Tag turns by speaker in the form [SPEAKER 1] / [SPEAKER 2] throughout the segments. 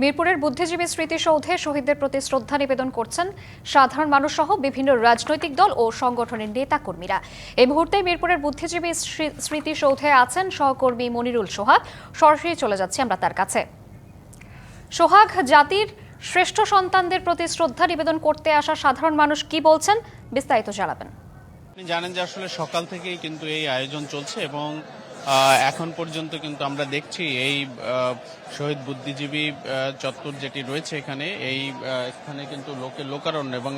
[SPEAKER 1] মিরপুরের বুদ্ধিজীবী স্মৃতিসৌধে শহীদদের প্রতি শ্রদ্ধা নিবেদন করছেন সাধারণ মানুষ সহ বিভিন্ন রাজনৈতিক দল ও সংগঠনের নেতাকর্মীরা। এই মুহূর্তে মিরপুরের বুদ্ধিজীবী স্মৃতিসৌধে আছেন সহকর্মী মনিরুল সোহাগ। সরাসরি চলে যাচ্ছি আমরা তার কাছে। সোহাগ, জাতির শ্রেষ্ঠ সন্তানদের প্রতি শ্রদ্ধা নিবেদন করতে আসা সাধারণ মানুষ কি বলছেন, বিস্তারিত জানাবেন।
[SPEAKER 2] আপনি জানেন যে আসলে সকাল থেকেই কিন্তু এই আয়োজন চলছে এবং এখন পর্যন্ত কিন্তু আমরা দেখছি এই শহীদ বুদ্ধিজীবী চত্বর যেটি রয়েছে এখানে কিন্তু লোকারণ্য এবং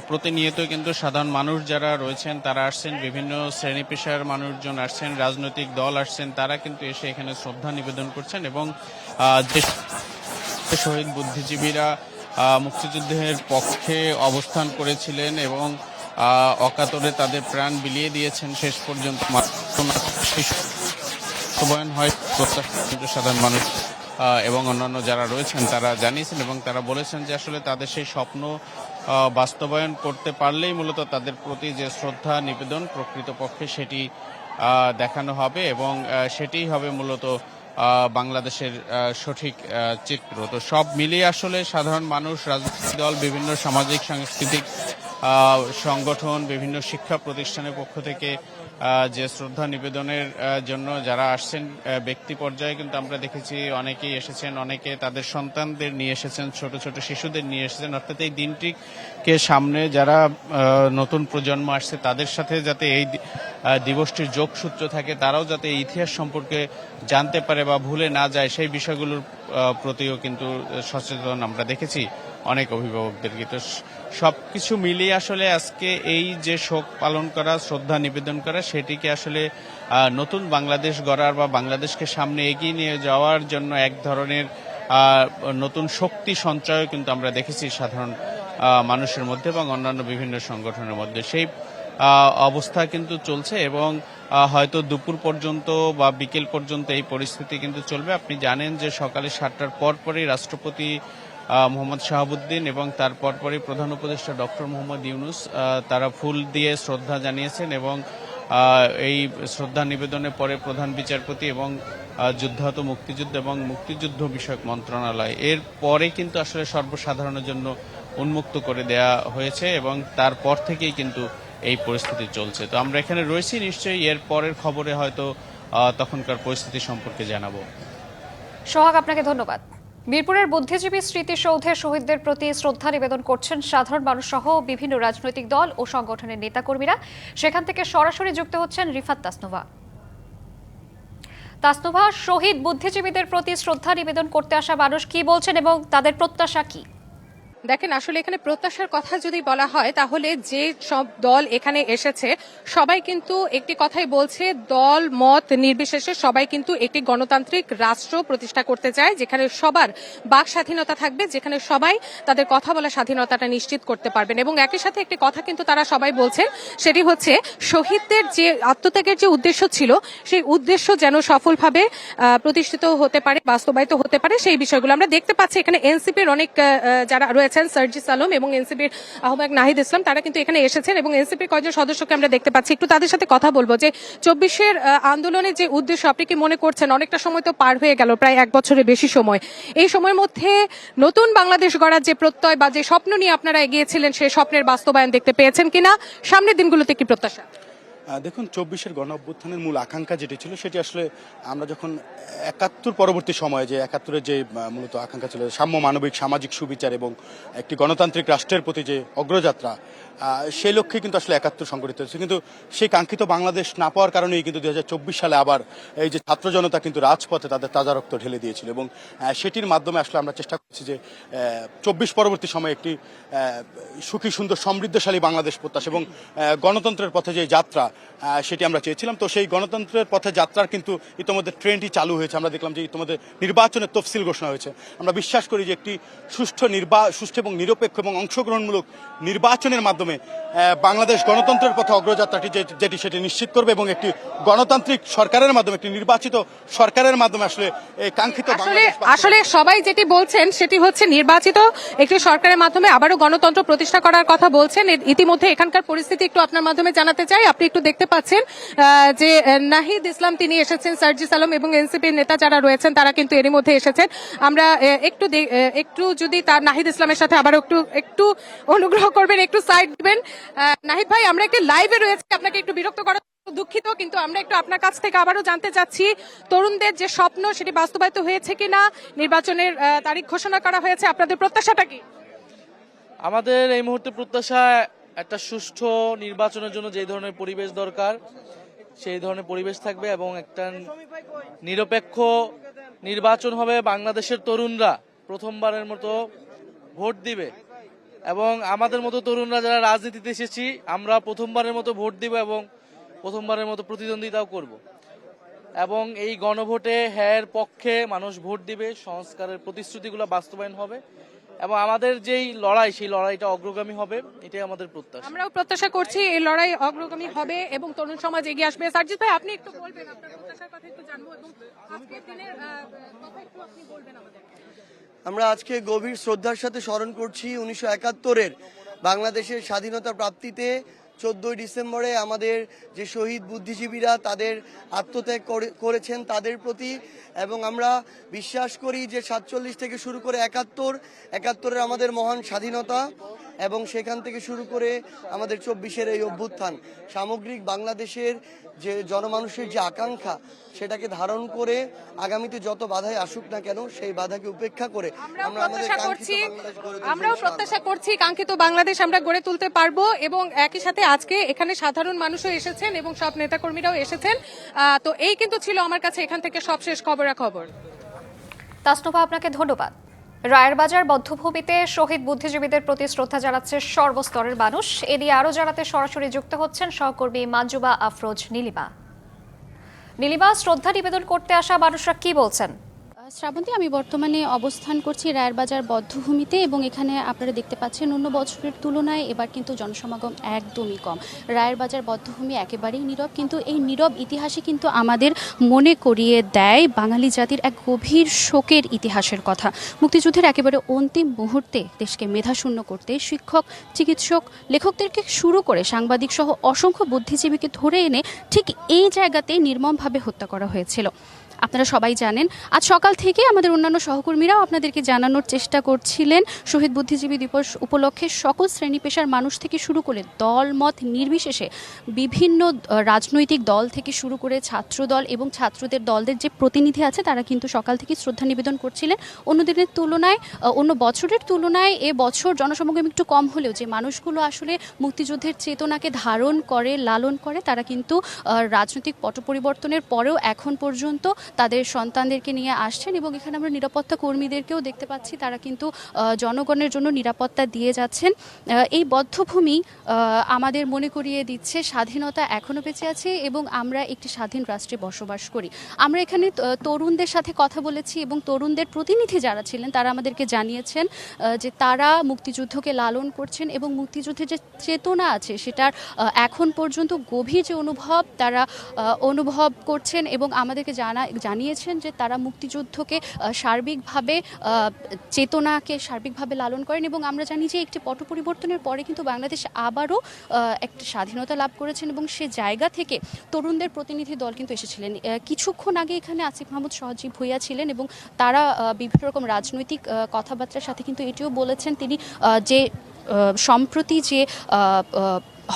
[SPEAKER 2] প্রতিনিয়ত কিন্তু সাধারণ মানুষ যারা রয়েছেন তারা আসছেন, বিভিন্ন শ্রেণী পেশার মানুষজন আসছেন, রাজনৈতিক দল আসছেন, তারা কিন্তু এসে এখানে শ্রদ্ধা নিবেদন করছেন এবং যে শহীদ বুদ্ধিজীবীরা মুক্তিযুদ্ধের পক্ষে অবস্থান করেছিলেন এবং অকাতরে তাদের প্রাণ বিলিয়ে দিয়েছেন, শেষ পর্যন্ত বাস্তবায়ন হয় কিন্তু সাধারণ মানুষ এবং অন্যান্য যারা রয়েছেন তারা জানিয়েছেন এবং তারা বলেছেন যে আসলে তাদের সেই স্বপ্ন বাস্তবায়ন করতে পারলেই মূলত তাদের প্রতি যে শ্রদ্ধা নিবেদন প্রকৃতপক্ষে সেটি দেখানো হবে এবং সেটিই হবে মূলত বাংলাদেশের সঠিক চিত্র। তো সব মিলিয়ে আসলে সাধারণ মানুষ, রাজনৈতিক দল, বিভিন্ন সামাজিক সাংস্কৃতিক সংগঠন, বিভিন্ন শিক্ষা প্রতিষ্ঠানের পক্ষ থেকে যে শ্রদ্ধা নিবেদনের জন্য যারা আসছেন ব্যক্তি পর্যায়ে কিন্তু আমরা দেখেছি অনেকেই এসেছেন, অনেকে তাদের সন্তানদের নিয়ে এসেছেন, ছোট ছোট শিশুদের নিয়ে এসেছেন। অর্থাৎ এই দিনটিকে সামনে যারা নতুন প্রজন্ম আসছে তাদের সাথে যাতে এই দিবসটির যোগসূত্র থাকে, তারাও যাতে এই ইতিহাস সম্পর্কে জানতে পারে বা ভুলে না যায় সেই বিষয়গুলোর প্রতিও কিন্তু সচেতন আমরা দেখেছি অনেক অভিভাবকদেরকে। তো সবকিছু মিলিয়ে আসলে আজকে এই যে শোক পালন করা, শ্রদ্ধা নিবেদন করা, সেটিকে আসলে নতুন বাংলাদেশ গড়ার বা বাংলাদেশকে সামনে এগিয়ে নিয়ে যাওয়ার জন্য এক ধরনের নতুন শক্তি সঞ্চয় কিন্তু আমরা দেখেছি সাধারণ মানুষের মধ্যে এবং অন্যান্য বিভিন্ন সংগঠনের মধ্যে। সেই অবস্থা কিন্তু চলছে এবং হয়তো দুপুর পর্যন্ত বা বিকেল পর্যন্ত এই পরিস্থিতি কিন্তু চলবে। আপনি জানেন যে সকালে 7টার পরপরই রাষ্ট্রপতি মোহাম্মদ শাহাবুদ্দিন এবং তার পরপরই প্রধান উপদেষ্টা ডক্টর মোহাম্মদ ইউনূস তারা ফুল দিয়ে শ্রদ্ধা জানিয়েছেন এবং এই শ্রদ্ধা নিবেদনের পরে প্রধান বিচারপতি এবং যুদ্ধাহত মুক্তিযুদ্ধ এবং মুক্তিযুদ্ধ বিষয়ক মন্ত্রণালয় এর পরে কিন্তু আসলে সর্বসাধারণের জন্য উন্মুক্ত করে দেয়া হয়েছে এবং তারপর থেকেই কিন্তু এই পরিস্থিতি চলছে। তো আমরা এখানে রয়েছি, নিশ্চয়ই এর পরের খবরে হয়তো তখনকার পরিস্থিতি সম্পর্কে জানাবো।
[SPEAKER 1] সোহাগ, আপনাকে ধন্যবাদ। মিরপুরের বুদ্ধিজীবী স্মৃতিসৌধে শহীদদের প্রতি শ্রদ্ধা নিবেদন করছেন সাধারণ মানুষ সহ বিভিন্ন রাজনৈতিক দল ও সংগঠনের নেতাকর্মীরা। সেখান থেকে সরাসরি যুক্ত হচ্ছেন রিফাত তাসনুভা। তাসনুভা, শহীদ বুদ্ধিজীবীদের প্রতি শ্রদ্ধা নিবেদন করতে আসা মানুষ কি বলছেন এবং তাদের প্রত্যাশা কি?
[SPEAKER 3] দেখেন, আসলে এখানে প্রত্যাশার কথা যদি বলা হয় তাহলে যে সব দল এখানে এসেছে সবাই কিন্তু একটি কথাই বলছে, দল মত নির্বিশেষে সবাই কিন্তু একটি গণতান্ত্রিক রাষ্ট্র প্রতিষ্ঠা করতে চায় যেখানে সবার বাক স্বাধীনতা থাকবে, যেখানে সবাই তাদের কথা বলার স্বাধীনতাটা নিশ্চিত করতে পারবেন। এবং একই সাথে একটি কথা কিন্তু তারা সবাই বলছেন, সেটি হচ্ছে শহীদদের যে আত্মত্যাগের যে উদ্দেশ্য ছিল সেই উদ্দেশ্য যেন সফলভাবে প্রতিষ্ঠিত হতে পারে, বাস্তবায়িত হতে পারে, সেই বিষয়গুলো আমরা দেখতে পাচ্ছি। এখানে এনসিপির অনেক যারা রয়েছে সার্জিস আলম এবং এনসিপির আহ্বায়ক নাহিদ ইসলাম তারা কিন্তু এখানে এসেছেন এবং এনসিপির কয়েকজন সদস্যকে আমরা দেখতে পাচ্ছি। একটু তাদের সাথে কথা বলবো যে 24-এর আন্দোলনের যে উদ্দেশ্য আপনি কি মনে করছেন, অনেকটা সময় তো পার হয়ে গেল, প্রায় 1 বছরের বেশি সময়, এই সময়ের মধ্যে নতুন বাংলাদেশ গড়ার যে প্রত্যয় বা যে স্বপ্ন নিয়ে আপনারা এগিয়েছিলেন সেই স্বপ্নের বাস্তবায়ন দেখতে পেয়েছেন কিনা, সামনের দিনগুলোতে কি প্রত্যাশা?
[SPEAKER 4] দেখুন, 24-এর গণ অভ্যুত্থানের মূল আকাঙ্ক্ষা যেটি ছিল সেটি আসলে আমরা যখন 71 পরবর্তী সময়ে যে 71-এর যে মূলত আকাঙ্ক্ষা ছিল সাম্য, মানবিক, সামাজিক সুবিচার এবং একটি গণতান্ত্রিক রাষ্ট্রের প্রতি যে অগ্রযাত্রা, সেই লক্ষ্যে কিন্তু আসলে 71 সংগঠিত হয়েছে। কিন্তু সেই কাঙ্ক্ষিত বাংলাদেশ না পাওয়ার কারণেই কিন্তু 2024 সালে আবার এই যে ছাত্র জনতা কিন্তু রাজপথে তাদের তাজা রক্ত ঢেলে দিয়েছিল এবং সেটির মাধ্যমে আসলে আমরা চেষ্টা করছি যে 24 পরবর্তী সময়ে একটি সুখী, সুন্দর, সমৃদ্ধশালী বাংলাদেশ প্রত্যাশা এবং গণতন্ত্রের পথে যে যাত্রা সেটি আমরা চেয়েছিলাম। তো সেই গণতন্ত্রের পথে যাত্রার কিন্তু ইতিমধ্যে ট্রেনটি চালু হয়েছে। আমরা দেখলাম যে ইতিমধ্যে নির্বাচনের তফসিল ঘোষণা হয়েছে। আমরা বিশ্বাস করি যে একটি সুষ্ঠু এবং নিরপেক্ষ এবং অংশগ্রহণমূলক নির্বাচনের মাধ্যমে বাংলাদেশ গণতন্ত্রের পথে অগ্রযাত্রাটি যেটি সেটি নিশ্চিত করবে এবং একটি গণতান্ত্রিক সরকারের মাধ্যমে, একটি নির্বাচিত সরকারের মাধ্যমে আসলে এই কাঙ্ক্ষিত
[SPEAKER 3] আসলে সবাই যেটি বলছেন সেটি হচ্ছে নির্বাচিত একটি সরকারের মাধ্যমে আবারও গণতন্ত্র প্রতিষ্ঠা করার কথা বলছেন। ইতিমধ্যে এখানকার পরিস্থিতি একটু আপনার মাধ্যমে জানাতে চাই, আপনি একটু দেখতে পাচ্ছেন যে নাহিদ ইসলাম তিনি এসেছেন, সার্জিস আলম এবং এনসিপির নেতা যারা রয়েছেন তারা কিন্তু এরই মধ্যে এসেছেন। আমরা একটু যদি তার নাহিদ ইসলামের সাথে আবার একটু অনুগ্রহ করবেন, একটু সাইড দিবেন। নাহিদ ভাই, আমরা একটু লাইভে রয়েছি, আপনাকে একটু বিরক্ত করা দুঃখিত, কিন্তু আমরা একটু আপনার কাছ থেকে আবারও জানতে চাচ্ছি তরুণদের যে স্বপ্ন সেটি বাস্তবায়িত হয়েছে কিনা, নির্বাচনের তারিখ ঘোষণা করা হয়েছে, আপনাদের প্রত্যাশাটা কি?
[SPEAKER 5] আমাদের এই মুহূর্তে প্রত্যাশা একটা সুষ্ঠু নির্বাচনের জন্য যে ধরনের পরিবেশ দরকার সেই ধরনের পরিবেশ থাকবে এবং একটা নিরপেক্ষ নির্বাচন হবে। বাংলাদেশের তরুণরা প্রথমবারের মতো ভোট দিবে এবং আমাদের মতো তরুণরা যারা রাজনীতিতে এসেছি আমরা প্রথমবারের মতো ভোট দিব এবং প্রথমবারের মতো প্রতিদ্বন্দ্বিতাও করব এবং এই গণভোটে হ্যার পক্ষে মানুষ ভোট দিবে, সংস্কারের প্রতিশ্রুতিগুলো বাস্তবায়ন হবে এবং আমাদের যেই লড়াই সেই লড়াইটা অগ্রগামী হবে, এটাই আমাদের প্রত্যাশা।
[SPEAKER 3] আমরাও প্রত্যাশা করছি এই লড়াই অগ্রগামী হবে এবং তরুণ সমাজ এগিয়ে আসবে। সার্জিস ভাই, আপনি একটু বলবেন আপনার প্রত্যাশার কথা, একটু জানবো এবং আজকের দিনের কথা একটু আপনি বলবেন আমাদের।
[SPEAKER 6] আমরা আজকে গভীর শ্রদ্ধার সাথে স্মরণ করছি 1971-এর বাংলাদেশের স্বাধীনতা প্রাপ্তিতে 14 ডিসেম্বরে আমাদের যে শহীদ বুদ্ধিজীবীরা তাদের আত্মত্যাগ করেছেন তাদের প্রতি, এবং আমরা বিশ্বাস করি যে 47 থেকে শুরু করে 71-এর আমাদের মহান স্বাধীনতা এবং সেখান থেকে শুরু করে আমাদের 24-এর এই অভ্যুত্থান সামগ্রিক বাংলাদেশের যে জনমানুষের যে আকাঙ্ক্ষা সেটাকে ধারণ করে আগামীতে যত বাধাই আসুক না কেন সেই বাধাকে উপেক্ষা করে
[SPEAKER 3] আমরাও প্রত্যাশা করছি কাঙ্ক্ষিত বাংলাদেশ আমরা গড়ে তুলতে পারবো। এবং একই সাথে আজকে এখানে সাধারণ মানুষও এসেছেন এবং সব নেতাকর্মীরাও এসেছেন। তো এই কিন্তু ছিল আমার কাছে এখান থেকে সবশেষ খবরাখবর।
[SPEAKER 1] তাসনুভা, আপনাকে ধন্যবাদ। রায়ের বাজার বধ্যভূমিতে শহীদ বুদ্ধিজীবীদের প্রতি শ্রদ্ধা জানাচ্ছে সর্বস্তরের মানুষ। এ নিয়ে আরো জানাতে সরাসরি যুক্ত হচ্ছেন সহকর্মী মানজুবা আফরোজ নীলিমা। নীলিমা, শ্রদ্ধা নিবেদন করতে আসা মানুষরা কি বলছেন?
[SPEAKER 7] শ্রাবন্তী, আমি বর্তমানে অবস্থান করছি রায়ের বাজার বধ্যভূমিতে এবং এখানে আপনারা দেখতে পাচ্ছেন অন্য বছরের তুলনায় এবার কিন্তু জনসমাগম একদমই কম। রায়ের বাজার বধ্যভূমি একেবারেই নীরব, কিন্তু এই নীরব ইতিহাসে কিন্তু আমাদের মনে করিয়ে দেয় বাঙালি জাতির এক গভীর শোকের ইতিহাসের কথা। মুক্তিযুদ্ধের একেবারে অন্তিম মুহূর্তে দেশকে মেধাশূন্য করতে শিক্ষক, চিকিৎসক, লেখকদেরকে শুরু করে সাংবাদিক সহ অসংখ্য বুদ্ধিজীবীকে ধরে এনে ঠিক এই জায়গাতেই নির্মমভাবে হত্যা করা হয়েছিল। আপনারা সবাই জানেন, আজ সকাল থেকে আমাদের অন্যান্য সহকর্মীরাও আপনাদেরকে জানানোর চেষ্টা করছিলেন শহীদ বুদ্ধিজীবী দিবস উপলক্ষে সকল শ্রেণী পেশার মানুষ থেকে শুরু করে দল মত নির্বিশেষে বিভিন্ন রাজনৈতিক দল থেকে শুরু করে ছাত্র দল এবং ছাত্রদের দলদের যে প্রতিনিধি আছে তারা কিন্তু সকাল থেকে শ্রদ্ধা নিবেদন করছিলেন। অন্য দিনের তুলনায়, অন্য বছরের তুলনায় এ বছর জনসমাগম একটু কম হলেও যে মানুষগুলো আসলে মুক্তিযুদ্ধের চেতনাকে ধারণ করে, লালন করে, তারা কিন্তু রাজনৈতিক পট পরিবর্তনের পরেও এখন পর্যন্ত তাদের সন্তানদেরকে নিয়ে আসছেন এবং এখানে আমরা নিরাপত্তা কর্মীদেরকেও দেখতে পাচ্ছি, তারা কিন্তু জনগণের জন্য নিরাপত্তা দিয়ে যাচ্ছেন। এই বধ্যভূমি আমাদের মনে করিয়ে দিচ্ছে স্বাধীনতা এখনও বেঁচে আছে এবং আমরা একটি স্বাধীন রাষ্ট্রে বসবাস করি। আমরা এখানে তরুণদের সাথে কথা বলেছি এবং তরুণদের প্রতিনিধি যারা ছিলেন তারা আমাদেরকে জানিয়েছেন যে তারা মুক্তিযুদ্ধকে লালন করছেন এবং মুক্তিযুদ্ধের যে চেতনা আছে সেটার এখন পর্যন্ত গভীর যে অনুভব তারা অনুভব করছেন এবং আমাদেরকে জানিয়েছেন যে তারা মুক্তিযুদ্ধকে সার্বিকভাবে চেতনাকে সার্বিকভাবে লালন করেন। এবং আমরা জানি যে একটি পট পরিবর্তনের পরে কিন্তু বাংলাদেশ আবারও একটি স্বাধীনতা লাভ করেছেন এবং সে জায়গা থেকে তরুণদের প্রতিনিধি দল কিন্তু এসেছিলেন। কিছুক্ষণ আগে এখানে আসিফ মাহমুদ সহজীব ভূঁইয়া ছিলেন এবং তারা বিভিন্ন রকম রাজনৈতিক কথাবার্তার সাথে কিন্তু এটিও বলেছেন তিনি যে সম্প্রতি যে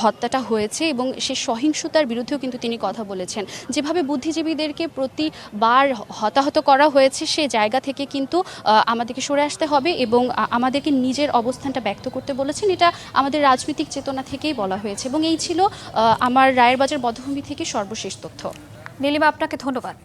[SPEAKER 7] হত্যাটা হয়েছে এবং সে সহিংসতার বিরুদ্ধেও কিন্তু তিনি কথা বলেছেন। যেভাবে বুদ্ধিজীবীদেরকে প্রতিবার হতাহত করা হয়েছে সে জায়গা থেকে কিন্তু আমাদেরকে সরে আসতে হবে এবং আমাদেরকে নিজের অবস্থানটা ব্যক্ত করতে বলেছেন। এটা আমাদের রাজনৈতিক চেতনা থেকেই বলা হয়েছে এবং এই ছিল আমার রায়ের বাজার বধ্যভূমি থেকে সর্বশেষ তথ্য।
[SPEAKER 1] নীলিমা, আপনাকে ধন্যবাদ।